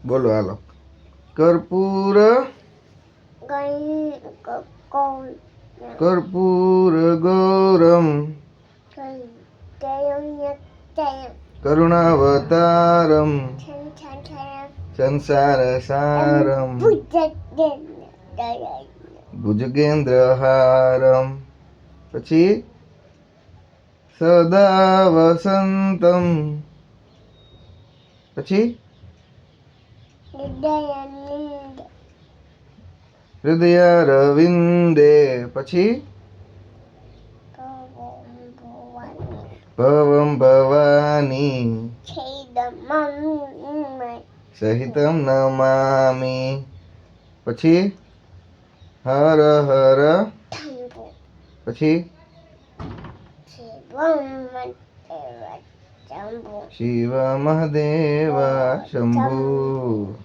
બોલો હાલો. કર્પૂર કર્પૂર ગૌરમ કરુણાવતારમ સંસાર સારમ ભુજગેન્દ્રહારમ. પછી સદા વસંતમ. પછી હૃદયારવિંદે. પછી ભવમ ભવાની સહિતમ નમામિ. પછી હર હર. પછી શિવ મહાદેવ શંભુ.